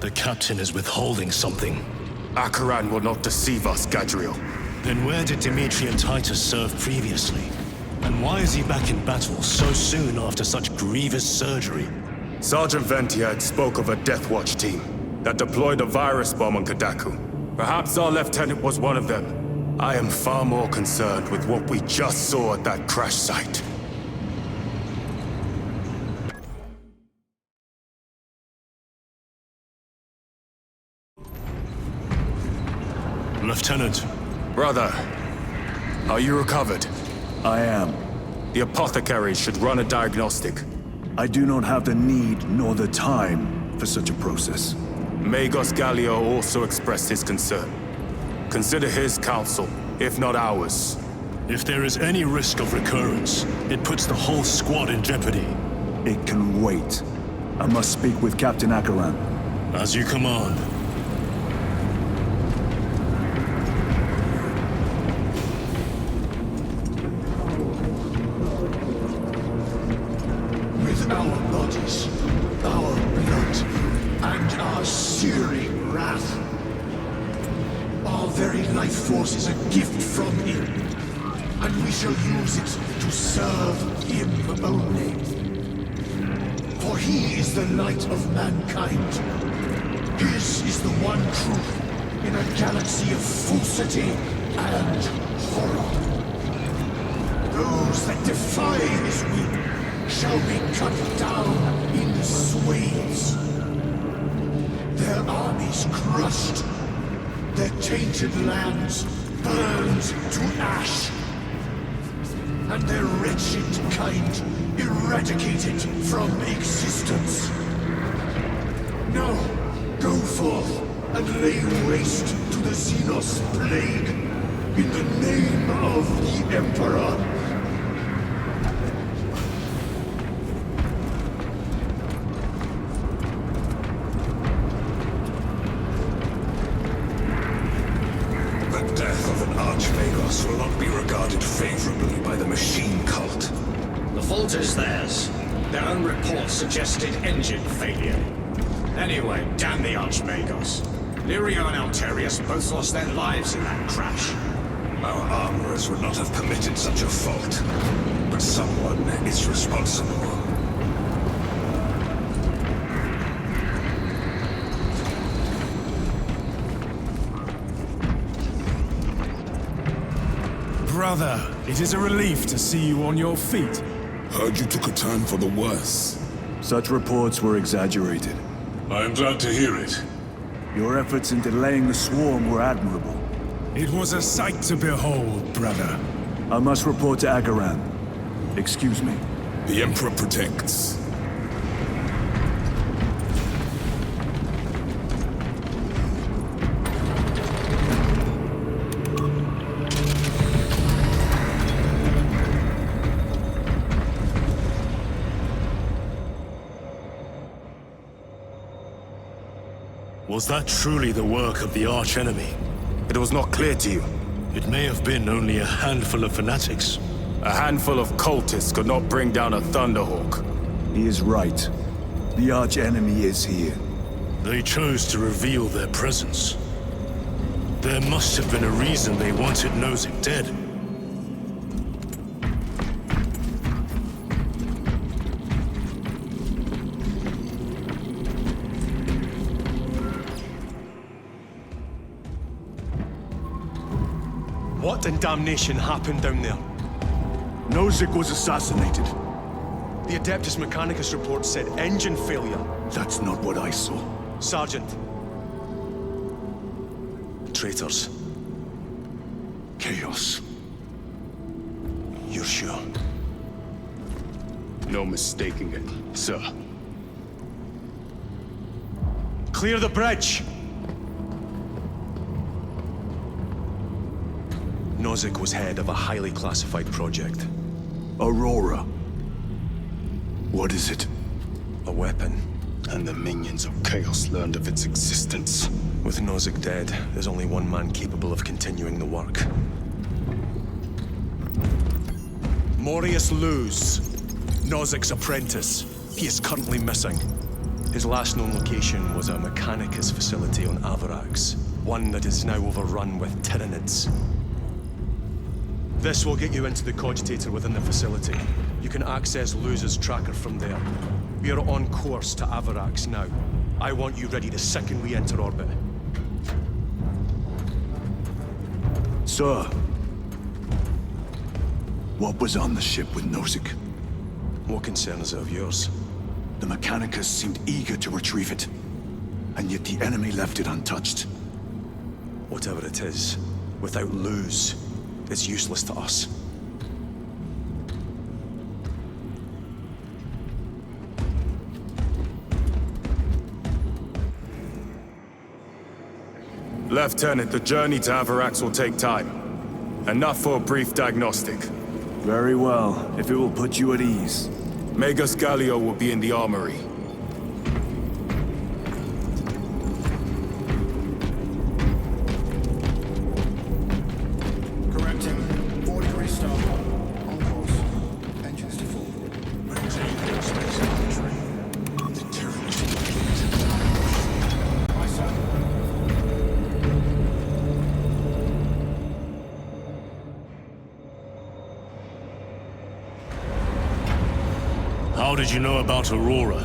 The captain is withholding something. Acheran will not deceive us, Gadriel. Then where did Dimitri and Titus serve previously? And why is he back in battle so soon after such grievous surgery? Sergeant Ventiad spoke of a Death Watch team that deployed a virus bomb on Kadaku. Perhaps our lieutenant was one of them. I am far more concerned with what we just saw at that crash site. Lieutenant. Brother, are you recovered? I am. The apothecary should run a diagnostic. I do not have the need nor the time for such a process. Magos Gallio also expressed his concern. Consider his counsel, if not ours. If there is any risk of recurrence, it puts the whole squad in jeopardy. It can wait. I must speak with Captain Acheran. As you command. With our bodies, our blood, and our searing wrath, our very life force is a gift from him, and we shall use it to serve him only. For he is the light of mankind. His is the one truth in a galaxy of falsity and horror. Those that defy his will shall be cut down in swathes. Their armies crushed, their tainted lands burned to ash, and their wretched kind eradicated from existence. Now, go forth and lay waste to the Xenos plague in the name of the Emperor. The death of an Archmagos will not be regarded favorably by the machine cult. The fault is theirs. Their own report suggested engine failure. Anyway, damn the Archmagos. Lirio and Alterius both lost their lives in that crash. Our armorers would not have permitted such a fault. But someone is responsible. Brother, it is a relief to see you on your feet. Heard you took a turn for the worse. Such reports were exaggerated. I am glad to hear it. Your efforts in delaying the swarm were admirable. It was a sight to behold, brother. I must report to Acheran. Excuse me. The Emperor protects. Was that truly the work of the archenemy? It was not clear to you. It may have been only a handful of fanatics. A handful of cultists could not bring down a Thunderhawk. He is right. The archenemy is here. They chose to reveal their presence. There must have been a reason they wanted Nozick dead. What in damnation happened down there? Nozick was assassinated. The Adeptus Mechanicus report said engine failure. That's not what I saw. Sergeant. Traitors. Chaos. You're sure? No mistaking it, sir. Clear the bridge! Nozick was head of a highly classified project. Aurora. What is it? A weapon. And the minions of Chaos learned of its existence. With Nozick dead, there's only one man capable of continuing the work. Morius Luz, Nozick's apprentice. He is currently missing. His last known location was a Mechanicus facility on Avarax, one that is now overrun with Tyranids. This will get you into the cogitator within the facility. You can access Luz's tracker from there. We are on course to Avarax now. I want you ready the second we enter orbit. Sir, what was on the ship with Nozick? What concern is it of yours? The Mechanicus seemed eager to retrieve it, and yet the enemy left it untouched. Whatever it is, without Luz, it's useless to us. Lieutenant, the journey to Avarax will take time. Enough for a brief diagnostic. Very well, if it will put you at ease. Magus Gallio will be in the armory. Correcting. 4 degrees starboard. On course. Engines to full. Maintain airspace entry. Deterrent. Aye, sir. How did you know about Aurora?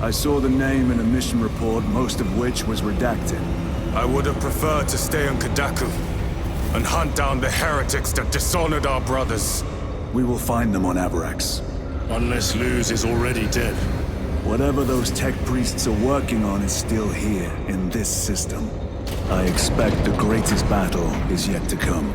I saw the name in a mission report, most of which was redacted. I would have preferred to stay on Kadaku and hunt down the heretics that dishonored our brothers. We will find them on Avarax. Unless Luz is already dead. Whatever those tech priests are working on is still here, in this system. I expect the greatest battle is yet to come.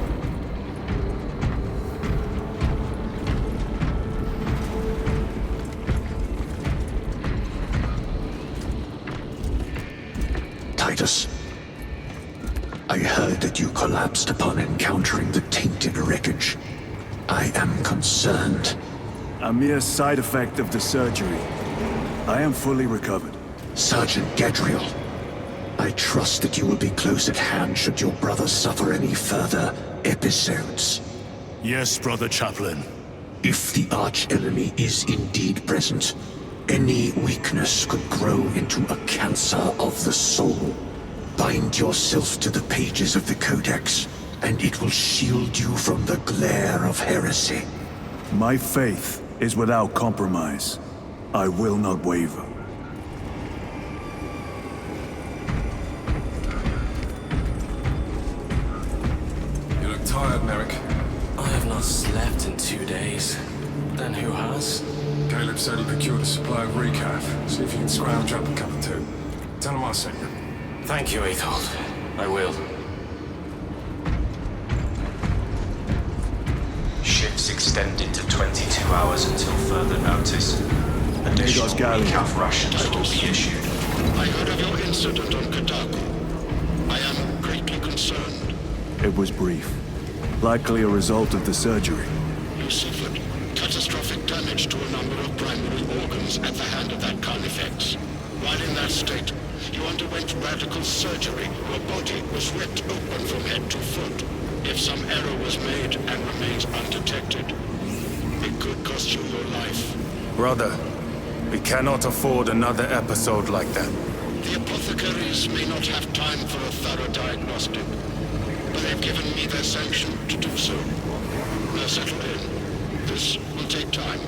Titus, I heard that you collapsed upon encountering the tainted wreckage. I am concerned. A mere side effect of the surgery. I am fully recovered. Sergeant Gadriel, I trust that you will be close at hand should your brother suffer any further episodes. Yes, Brother Chaplain. If the arch-enemy is indeed present, any weakness could grow into a cancer of the soul. Bind yourself to the pages of the Codex, and it will shield you from the glare of heresy. My faith is without compromise. I will not waver. You look tired, Merrick. I have not slept in 2 days. Then who has? Caleb said he procured a supply of recaf. See if you can scrounge up a cup or two. Tell him I sent you. Thank you, Aethold. I will. Ships extended to 22 hours until further notice. Additional recaf rations will be issued. I heard of your incident on Kadaku. I am greatly concerned. It was brief. Likely a result of the surgery. You suffered catastrophic damage to a number of primary organs at the hand of that Carnifex. While in that state, you underwent radical surgery. Your body was ripped open from head to foot. If some error was made and remains undetected, it could cost you your life. Brother, we cannot afford another episode like that. The apothecaries may not have time for a thorough diagnostic, but they've given me their sanction to do so. Now settle in. This will take time.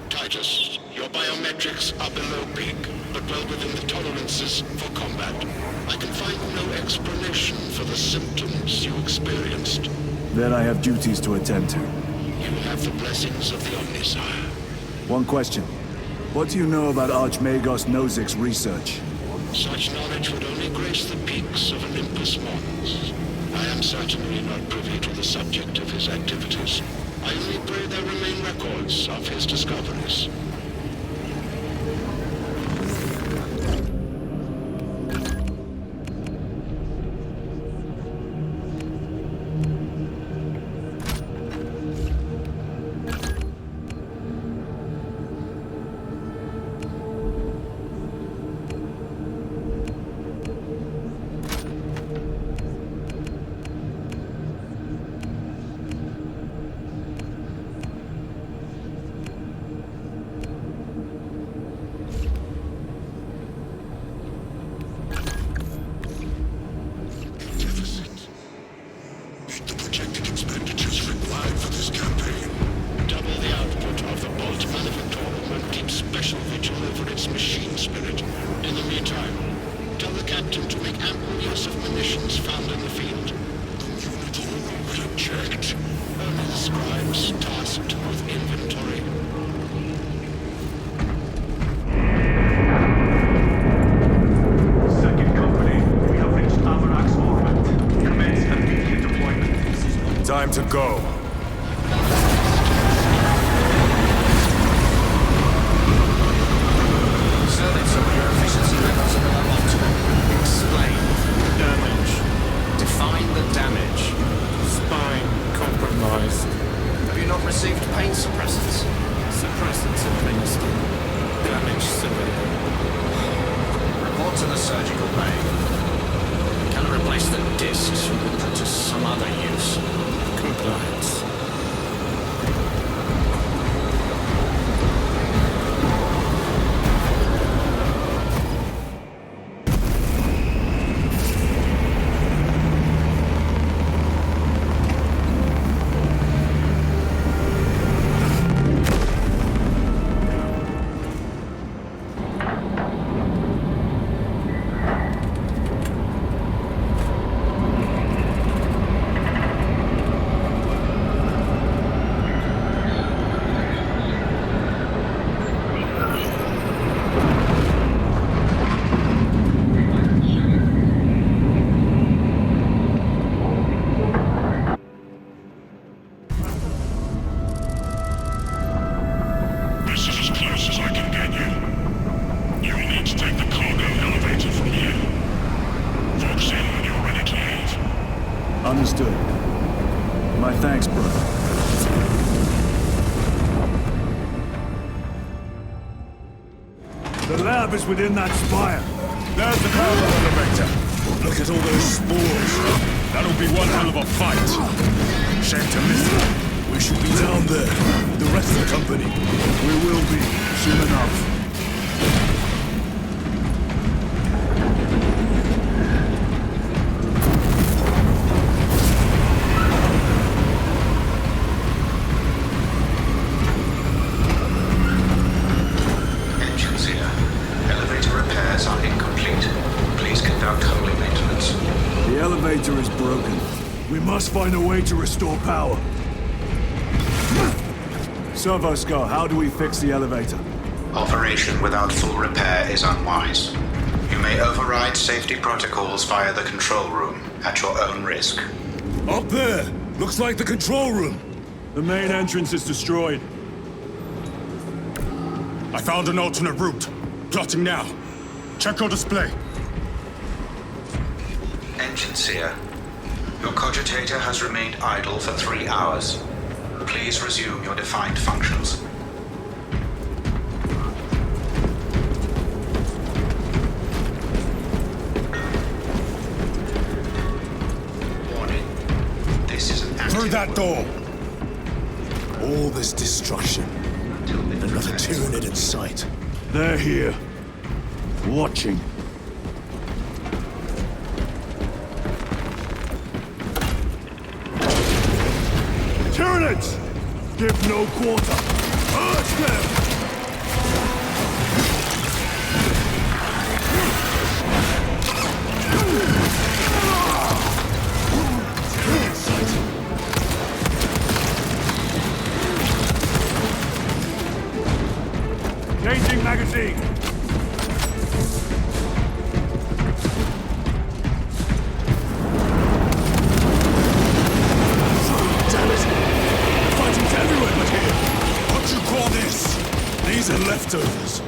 Titus, your biometrics are below peak, but well within the tolerances for combat. I can find no explanation for the symptoms you experienced. Then I have duties to attend to. You have the blessings of the Omnisire. One question. What do you know about Archmagos Nozick's research? Such knowledge would only grace the peaks of Olympus Mons. I am certainly not privy to the subject of his activities. I only pray there remain records of his discoveries. go. Observing some of your efficiency levels are below optimum. Explain. Damage. Define the damage. Spine compromised. Have you not received pain suppressants? Suppressants administered. Damage severe. Report to the surgical bay. Can replace the discs or put to some other use. Compliance. Understood. My thanks, brother. The lab is within that spire. There's the cargo elevator. Look at all those spores. That'll be one hell of a fight. Shame to miss it. We should be down there with the rest of the company. We will be, soon enough. Engines here. Elevator repairs are incomplete. Please conduct holy maintenance. The elevator is broken. We must find a way to restore power. Servoskar, how do we fix the elevator? Operation without full repair is unwise. You may override safety protocols via the control room at your own risk. Up there! Looks like the control room. The main entrance is destroyed. I found an alternate route. Plotting now. Check your display. Engines here. Your cogitator has remained idle for 3 hours. Please resume your defined functions. Warning. This is an active... Through that door! All this destruction, and not a Tyranid in sight. They're here. Watching. Tyranids! Give no quarter! Urge them! Changing magazine! These are leftovers.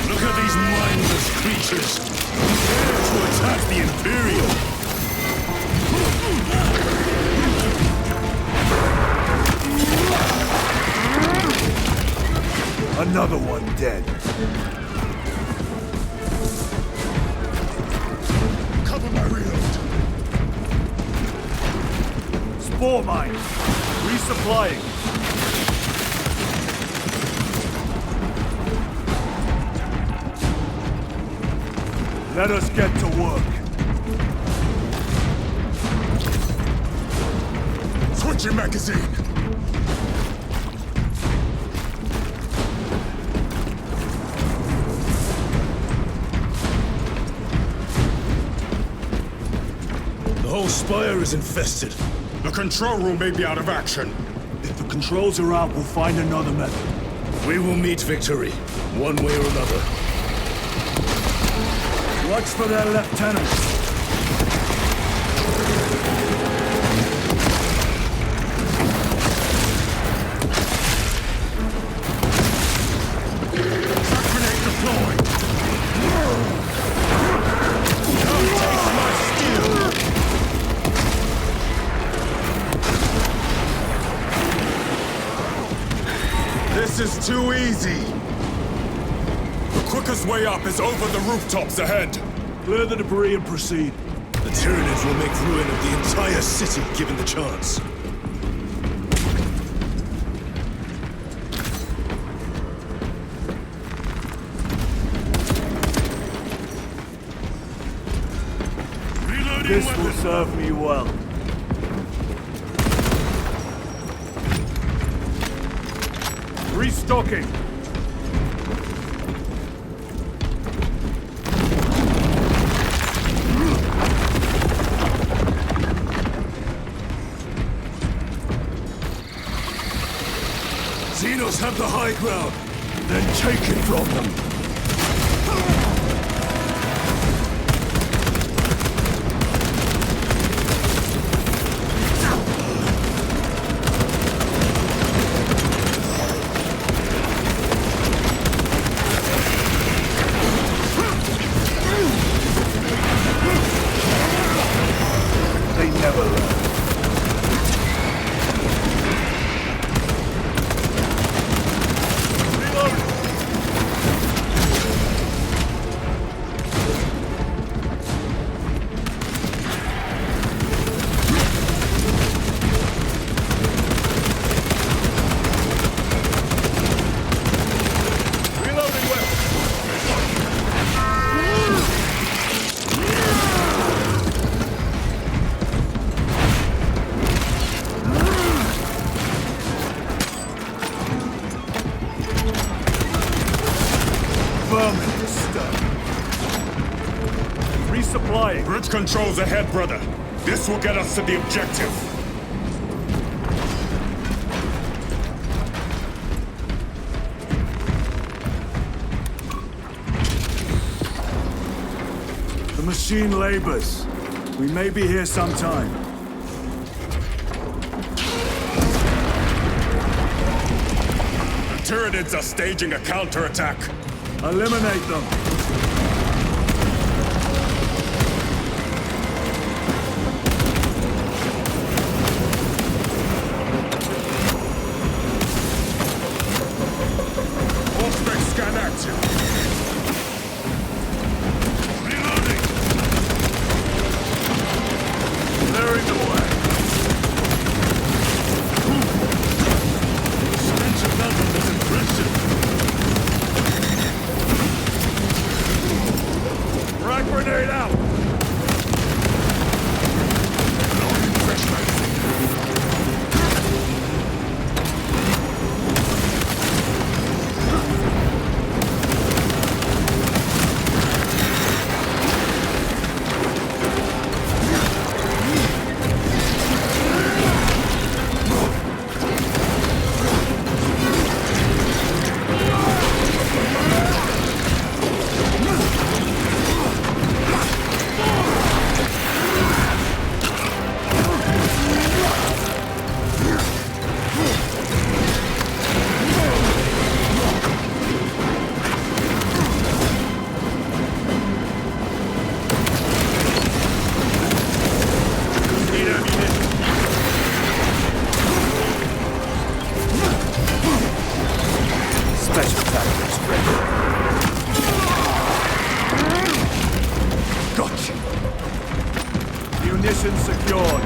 Look at these mindless creatures. Dare to attack the Imperial. Another one dead. Cover my reload. Spore mine. Resupplying. Let us get to work. Switching magazine. The whole spire is infested. The control room may be out of action. If the controls are out, we'll find another method. We will meet victory, one way or another. Watch for their lieutenants. This is too easy! The quickest way up is over the rooftops ahead! Clear the debris and proceed. The Tyranids will make ruin of the entire city, given the chance. This will serve me well. Restocking. Xenos have the high ground. Then take it from them. Resupplying. Bridge controls ahead, brother. This will get us to the objective. The machine labors. We may be here some time. The Tyranids are staging a counterattack. Eliminate them. Grenade out! Munitions secured.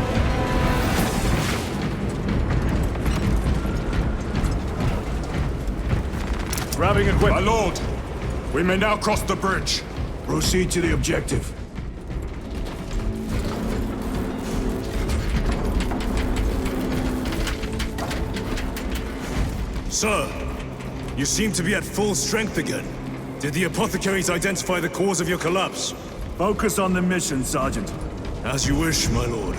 Grabbing equipment. My lord, we may now cross the bridge. Proceed to the objective. Sir, you seem to be at full strength again. Did the apothecaries identify the cause of your collapse? Focus on the mission, Sergeant. As you wish, my lord.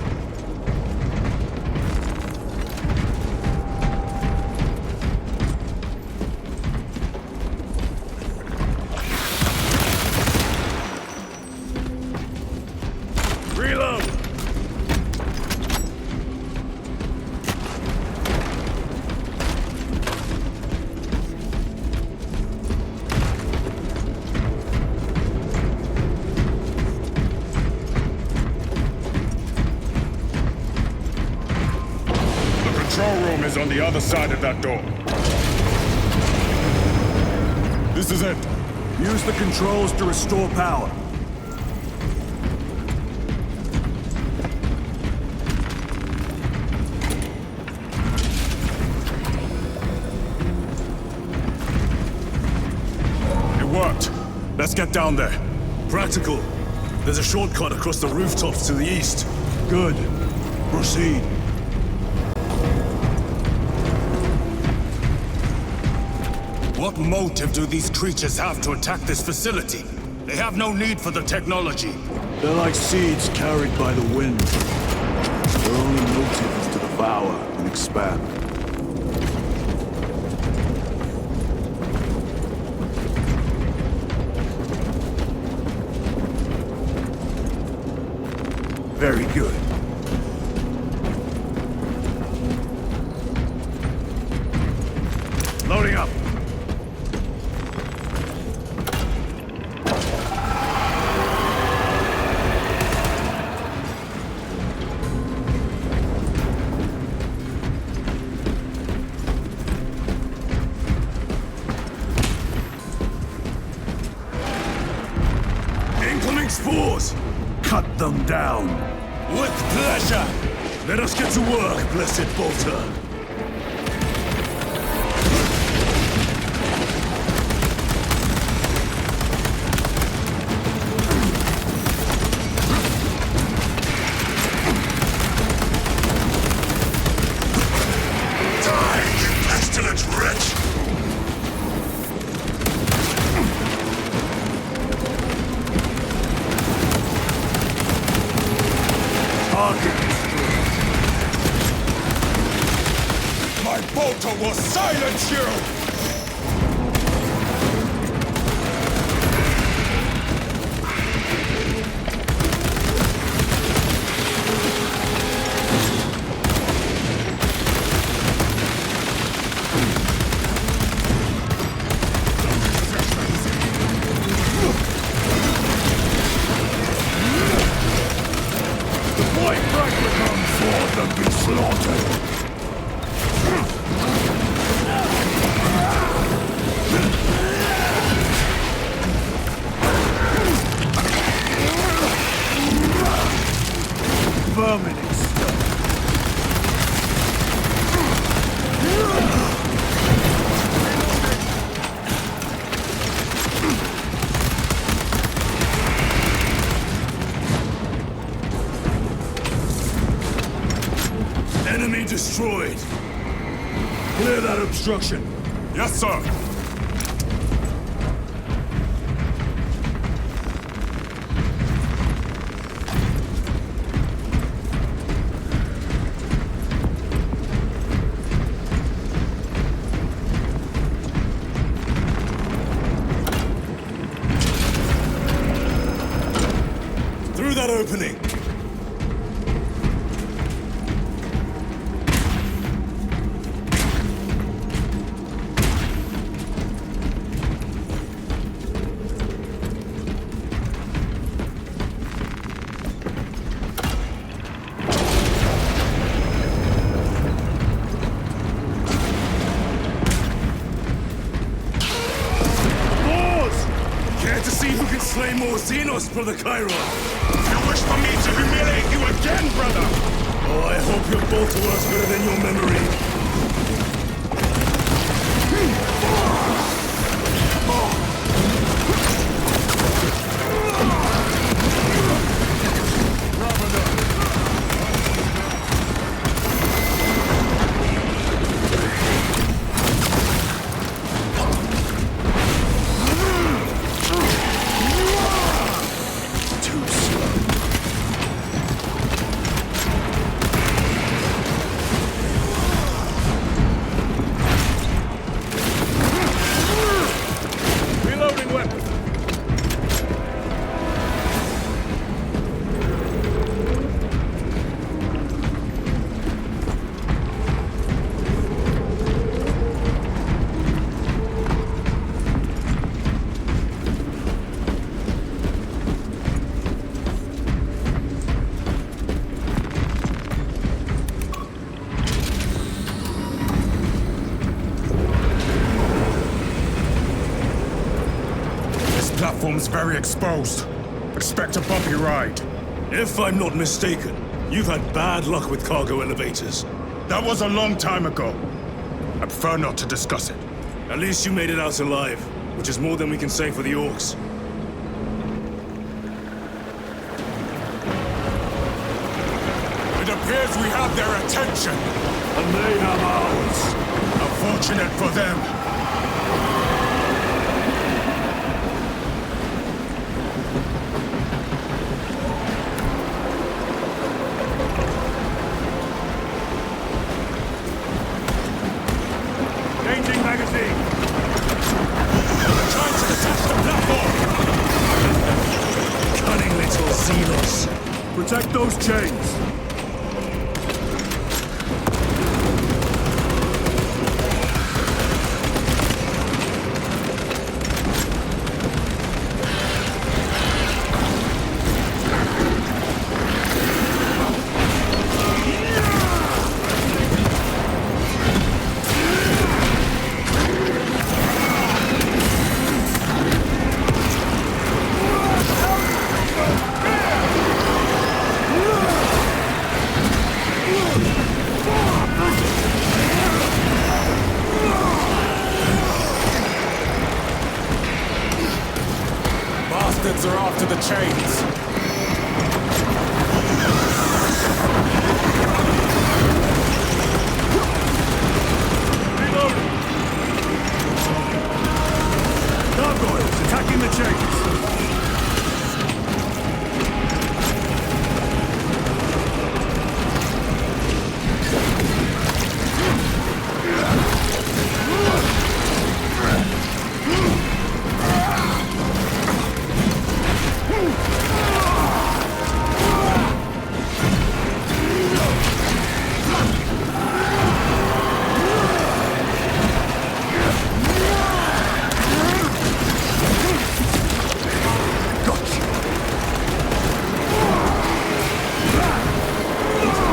is on the other side of that door. This is it. Use the controls to restore power. It worked. Let's get down there. Practical. There's a shortcut across the rooftops to the east. Good. Proceed. What motive do these creatures have to attack this facility? They have no need for the technology. They're like seeds carried by the wind. Their only motive is to devour and expand. Very good. Loading up. Incoming spores! Cut them down. With pleasure! Let us get to work, blessed Bolter. Die, you pestilent wretch! My bolter will silence you! White Dragon come forth and be slaughtered. Vermin exterminated. Enemy destroyed. Clear that obstruction. Yes, sir. Through that opening. Care to see who can slay more Xenos for the Chiron? You wish for me to humiliate you again, brother? Oh, I hope your bolter works better than your memory. platform's very exposed. Expect a bumpy ride. If I'm not mistaken, you've had bad luck with cargo elevators. That was a long time ago. I prefer not to discuss it. At least you made it out alive, which is more than we can say for the orcs. It appears we have their attention. And they have ours. Unfortunate for them. Changing magazine. Trying to detach the platform. Cunning little Xenos. Protect those chains. Bastards are after the chains. Reloading. Gargoyles attacking the chains.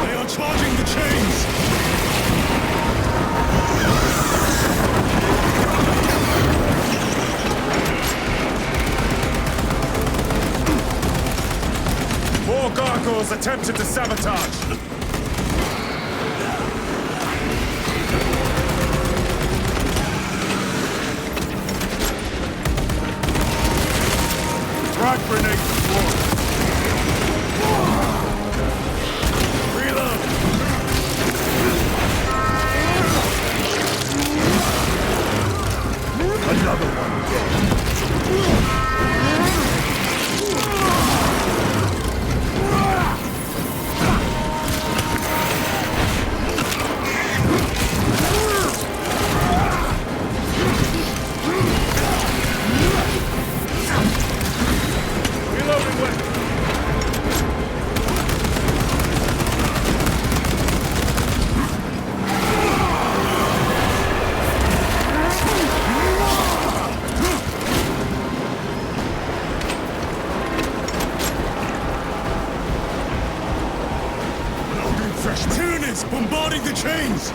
They are charging the chains! More gargoyles attempted to sabotage. Frag grenade deployed. Reload. Another one dead. Reloading weapon. Loading fresh tyranids bombarding the chains!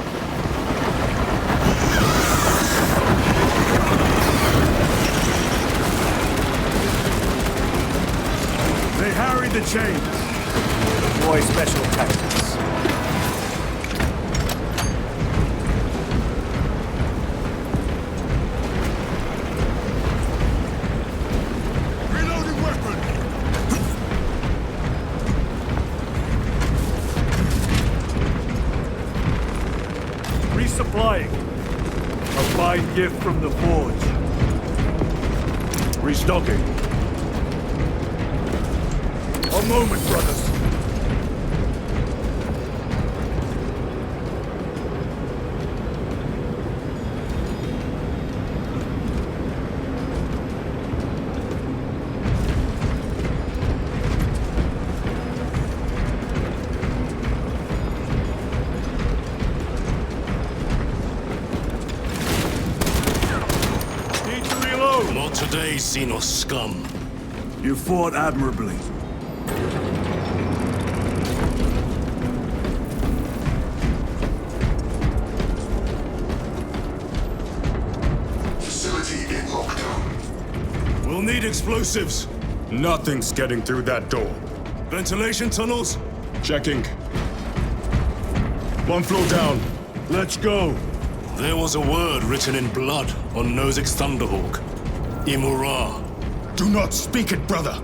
They harry the chains. Deploy special tactics. Reloading weapon. Resupplying. A fine gift from the forge. Restocking. A moment, brothers. Need to reload. Not today, Xenos scum. You fought admirably. Facility in lockdown. We'll need explosives. Nothing's getting through that door. Ventilation tunnels? Checking. One floor down. Let's go. There was a word written in blood on Nozick's Thunderhawk. Imura. Do not speak it, brother.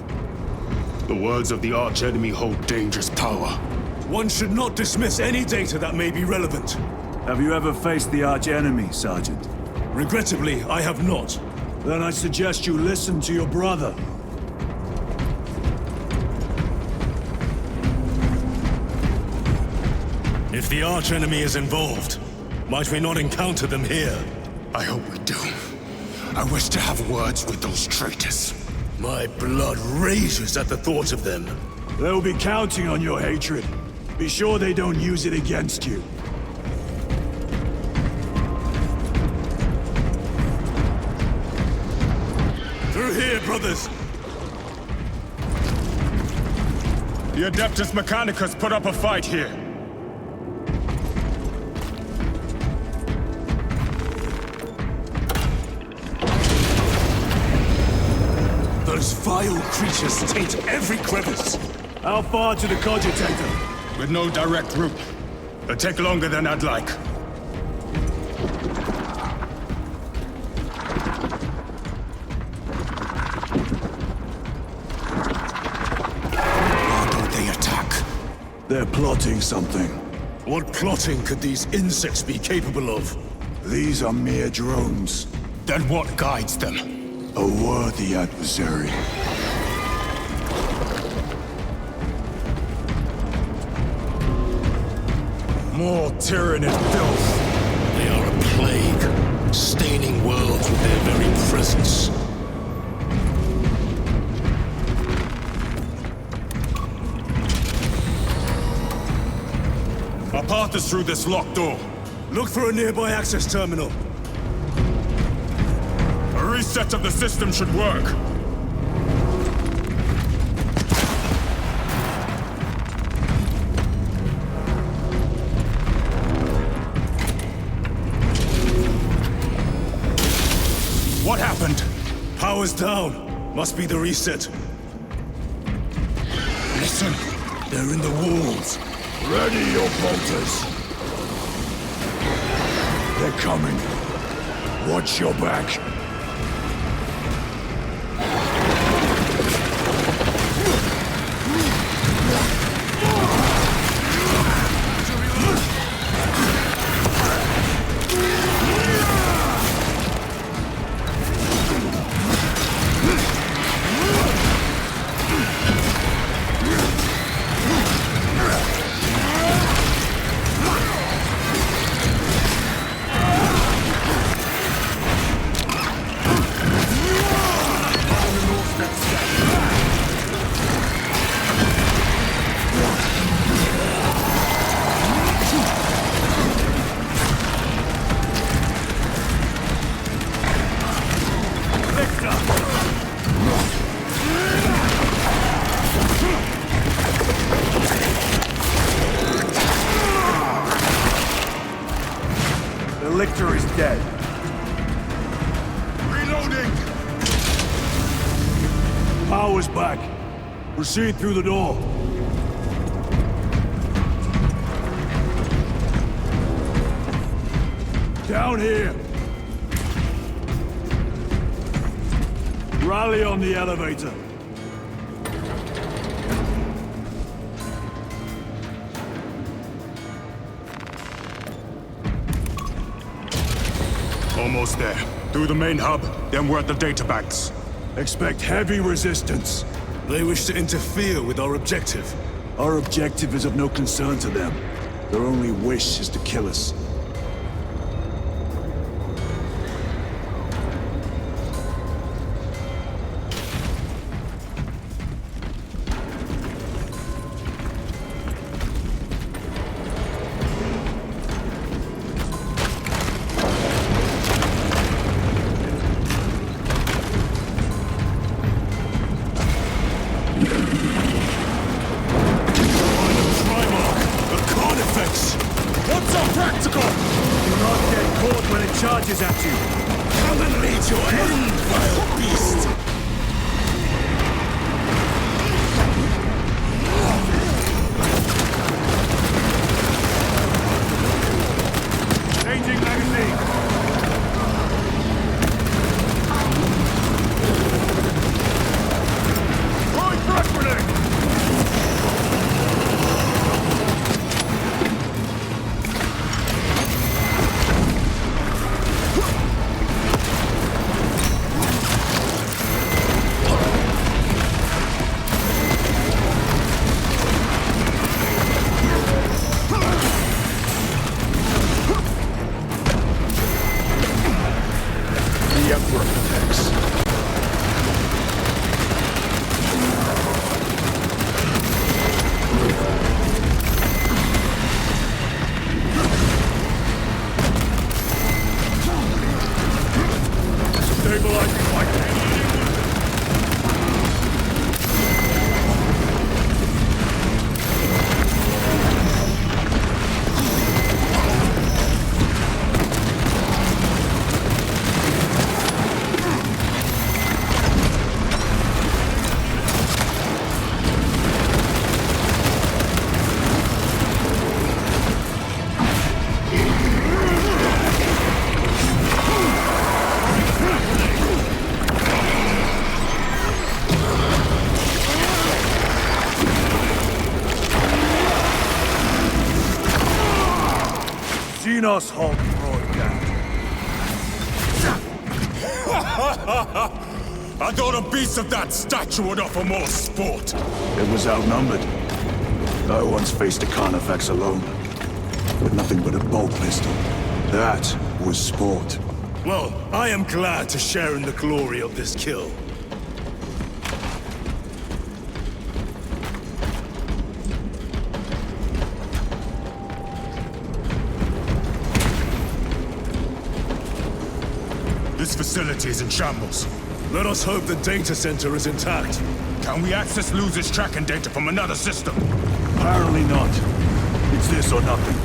The words of the archenemy hold dangerous power. One should not dismiss any data that may be relevant. Have you ever faced the archenemy, Sergeant? Regrettably, I have not. Then I suggest you listen to your brother. If the archenemy is involved, might we not encounter them here? I hope we do. I wish to have words with those traitors. My blood rages at the thought of them. They'll be counting on your hatred. Be sure they don't use it against you. Through here, brothers! The Adeptus Mechanicus put up a fight here. Those vile creatures taint every crevice. How far to the cogitator? With no direct route. It'll take longer than I'd like. Why don't they attack? They're plotting something. What plotting could these insects be capable of? These are mere drones. Then what guides them? A worthy adversary. More tyranny and filth. They are a plague, staining worlds with their very presence. Our path is through this locked door. Look for a nearby access terminal. A reset of the system should work. What happened? Power's down. Must be the reset. Listen. They're in the walls. Ready your bolters. They're coming. Watch your back. The Lictor is dead. Reloading! Power's back. Proceed through the door. Down here. Rally on the elevator. Almost there. Through the main hub, then we're at the databanks. Expect heavy resistance. They wish to interfere with our objective. Our objective is of no concern to them. Their only wish is to kill us. Charges at you. Come and meet your end, wild beast! Emperor protects. Stabilizing my Xenos Hulk broadcast. I thought a beast of that stature would offer more sport. It was outnumbered. I once faced a Carnifex alone, with nothing but a bolt pistol. That was sport. Well, I am glad to share in the glory of this kill. This facility is in shambles. Let us hope the data center is intact. Can we access Luz's tracking data from another system? Apparently not. It's this or nothing.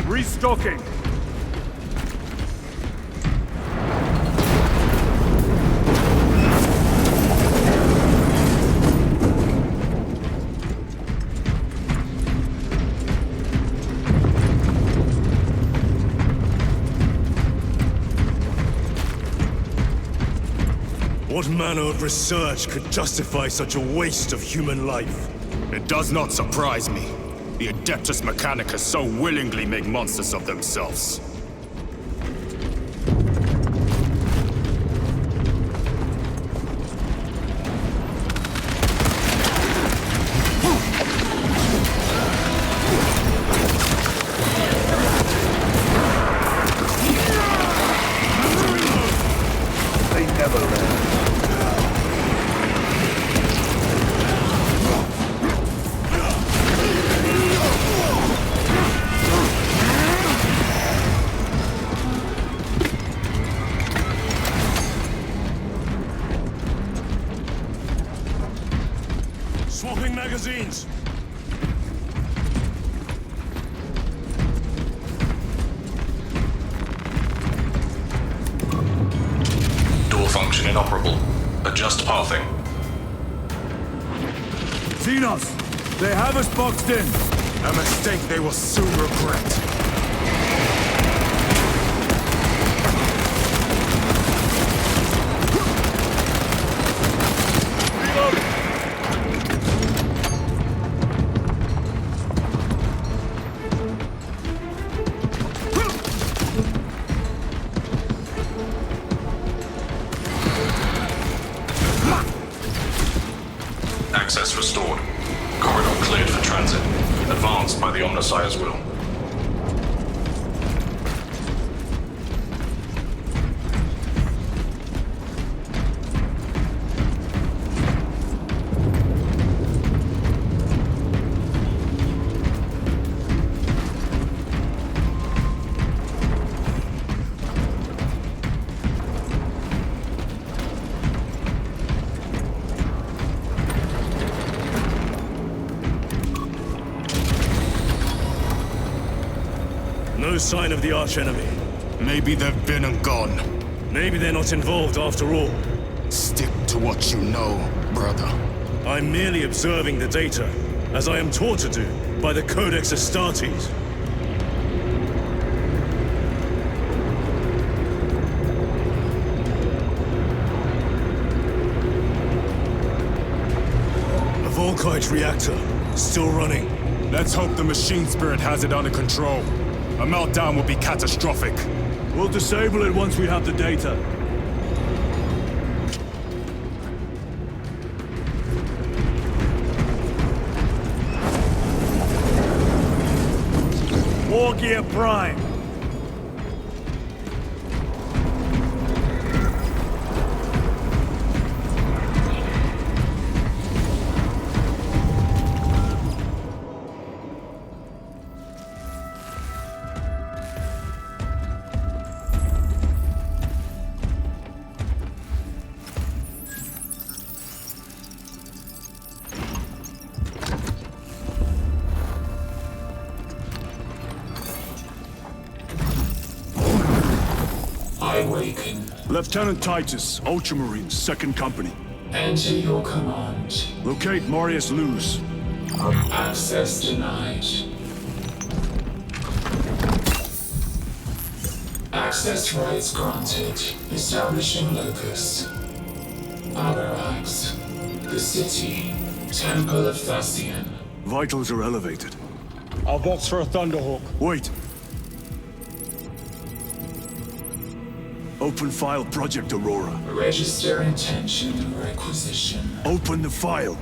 Restocking! What manner of research could justify such a waste of human life? It does not surprise me. The Adeptus Mechanicus so willingly make monsters of themselves. They never learn. Swapping magazines! Door function inoperable. Adjust pathing. Xenos! They have us boxed in! A mistake they will soon regret. Access restored. Corridor cleared for transit. Advanced by the Omnissiah's will. No sign of the archenemy. Maybe they've been and gone. Maybe they're not involved after all. Stick to what you know, brother. I'm merely observing the data, as I am taught to do by the Codex Astartes. A Volkite reactor, still running. Let's hope the machine spirit has it under control. A meltdown will be catastrophic. We'll disable it once we have the data. War Gear Prime. Awaken. Lieutenant Titus, Ultramarines, 2nd Company. Enter your command. Locate Marius Luz. Access denied. Access rights granted. Establishing locus. Avarax. The city. Temple of Thasian. Vitals are elevated. I'll box for a Thunderhawk. Wait. Open file Project Aurora. Register intention of requisition. Open the file.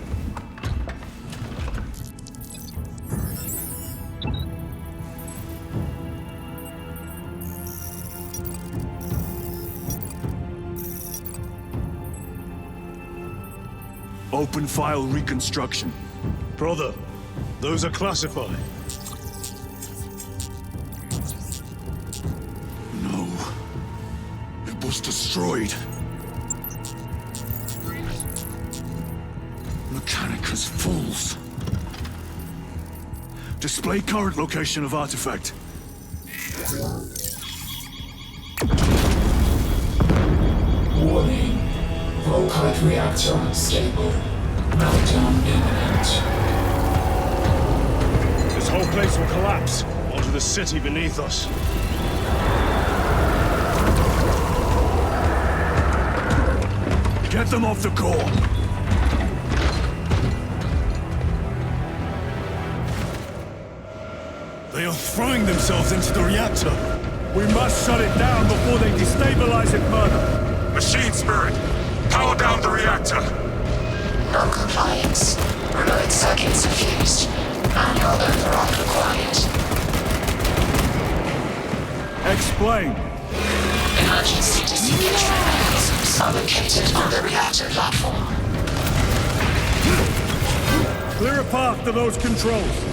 Open file reconstruction. Brother, those are classified. No. It was destroyed. Mechanicus fools. Display current location of artifact. Warning. Volkite reactor unstable. Meltdown imminent. This whole place will collapse onto the city beneath us. Get them off the core. They are throwing themselves into the reactor. We must shut it down before they destabilize it further. Machine Spirit, power down the reactor. Non-compliance. Remote circuits are fused. Manual override required. Explain. Emergency disengagement mechanisms are located on the reactor platform. Clear a path to those controls.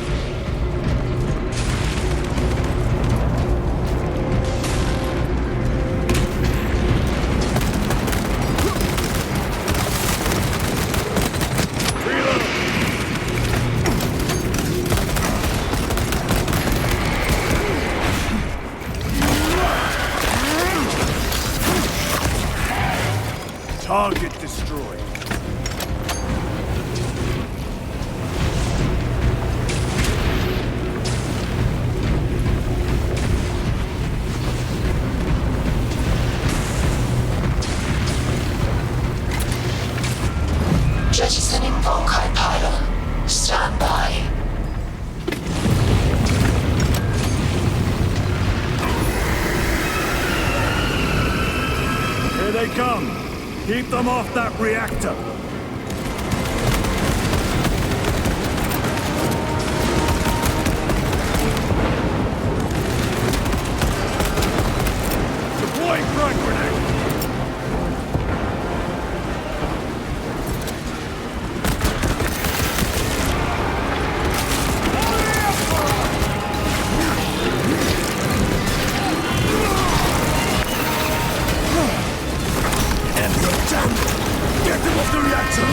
Target destroyed. Jettisoning Volkite pylon. Stand by. Here they come. Keep them off that reactor. Deploying frag grenade. Get them off the reactor!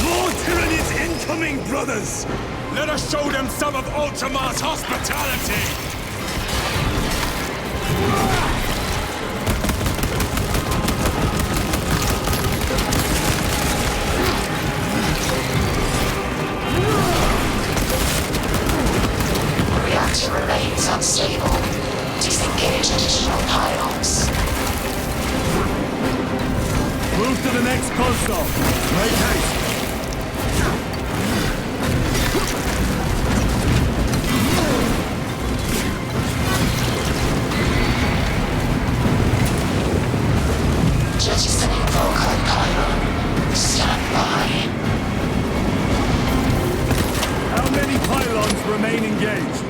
More tyrannies incoming, brothers! Let us show them some of Ultramar's hospitality! Reactor remains unstable. Disengage additional pylons. Move to the next console. Make haste. Jettisoning Volkite pylon. Stand nearby. How many pylons remain engaged?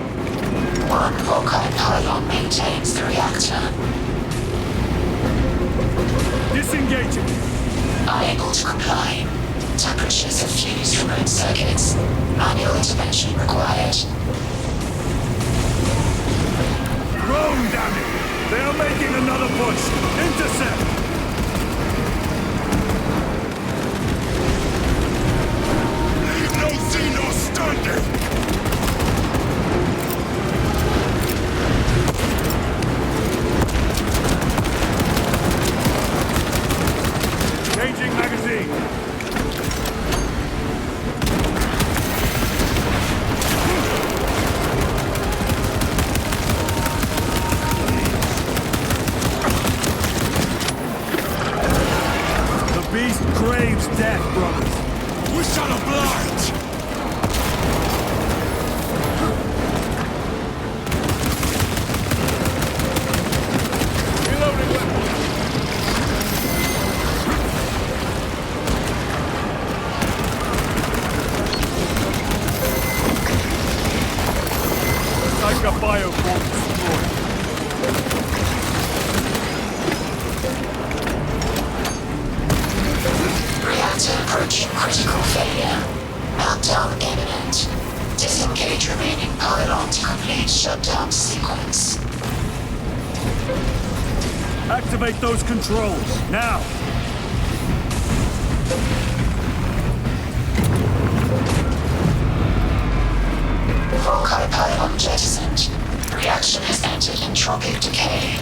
One Volkite pylon maintains the reactor. Disengaging. Unable to comply. Temperatures have fused remote circuits. Manual intervention required. Rome, damn it! They are making another push! Intercept! Leave no Xenos standing! Changing magazine! Beast craves death, brothers. We shall oblige! Reloading weapon. Psycho bioform destroyed. Approaching critical failure. Meltdown imminent. Disengage remaining pylon to complete shutdown sequence. Activate those controls, now! Volkite pylon jettisoned. Reaction has entered entropic decay.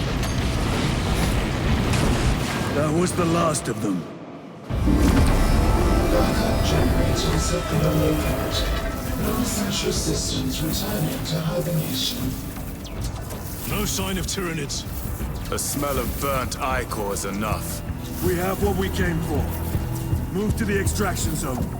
That was the last of them. Backup generators have been awakened. No essential systems returning to hibernation. No sign of Tyranids. The smell of burnt ichor is enough. We have what we came for. Move to the extraction zone.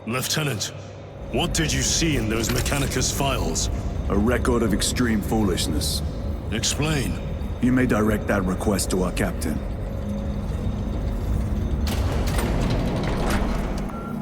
Lieutenant, what did you see in those Mechanicus files? A record of extreme foolishness. Explain. You may direct that request to our captain.